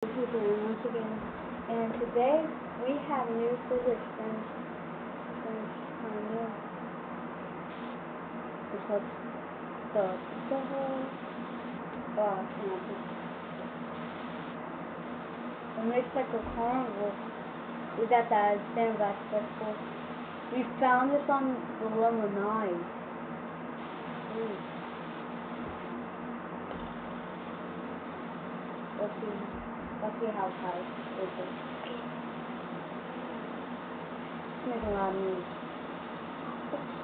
People once again, and today we have new physics friends. New. It's called the it looks like a carnival. We got that Sand Glass Festival. We found this on the level 9. Let's see how high it is. It's making a lot of noise.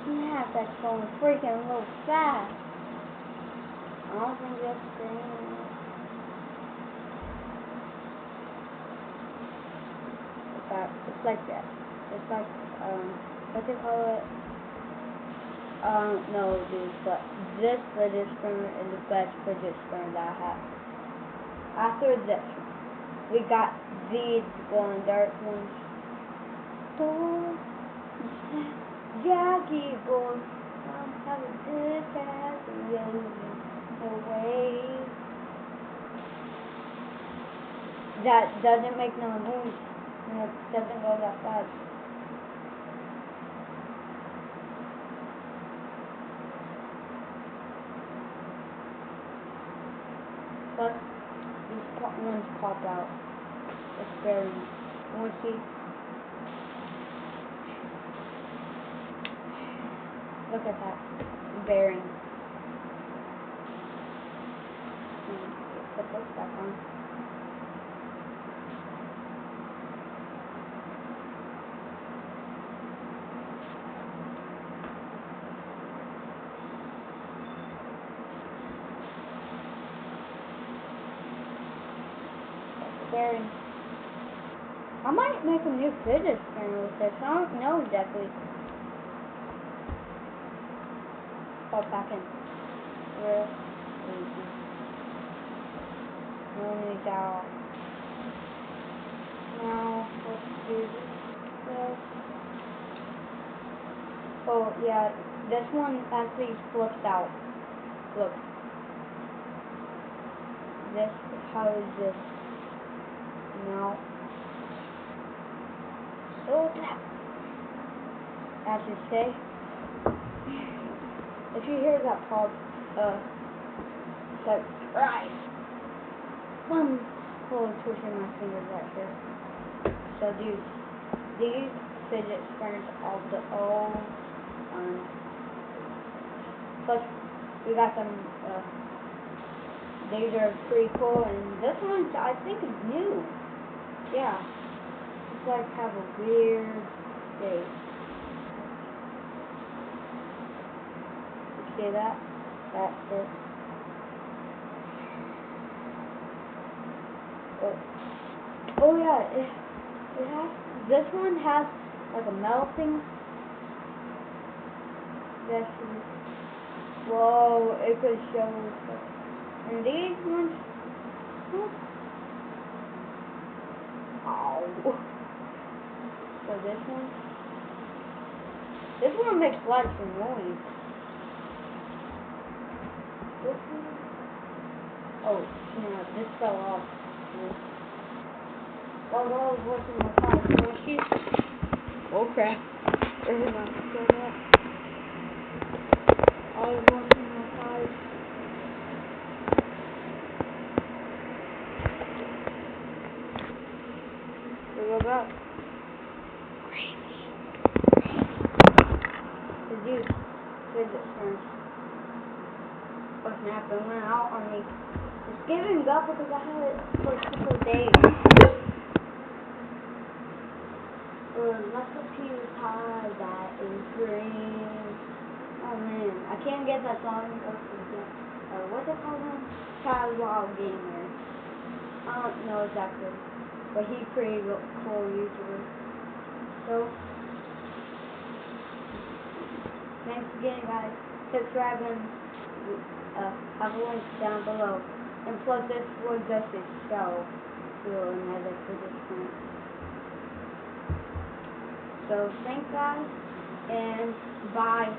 Snap, that's going freaking a little fast. I don't think that's green. It's like that. It's like, what do you call it? I don't know, dude, but this fidget spinner is the best fidget spinner that I have. After this, we got these glowing dark ones. Oh, Jackie boy, I'm having good time away. That doesn't make no noise, and it doesn't go that fast. But these ones pop out. It's very, you want to see? Look at that bearing. Put this back on. Bearing. I might make a new fidget spinner with this. I don't know exactly. Pop back in. Real easy. Only down. Now let's do this. Oh yeah, this one actually flips out. Look. This is how is this. No. So that as you say, if you hear that pop, subscribe. I'm fully twitching my fingers right here. So dude, these fidget spinners are the old plus we got some these are pretty cool, and this one I think is new. Yeah. It's like have a weird shape. You see that? That's it. Oh yeah, it has, this one has like a melting. This is, whoa, it could show. And these ones, ow. So this one makes lots of noise. This one, oh no, this fell off. While I was working my car, oh crap! Where's my car? I was working my car. We go back. The dude fidget spinner. What's happening? Went out on me. It's giving up because I had it for a couple of days. Recipe pie that is green. Oh man, I can't get that song. What's it called? Catalog Gamer. I don't know exactly, but he's pretty cool YouTuber. So, thanks again, guys. Subscribe and have a link down below. And plus, this will just show to another position. So, thanks, guys, and bye.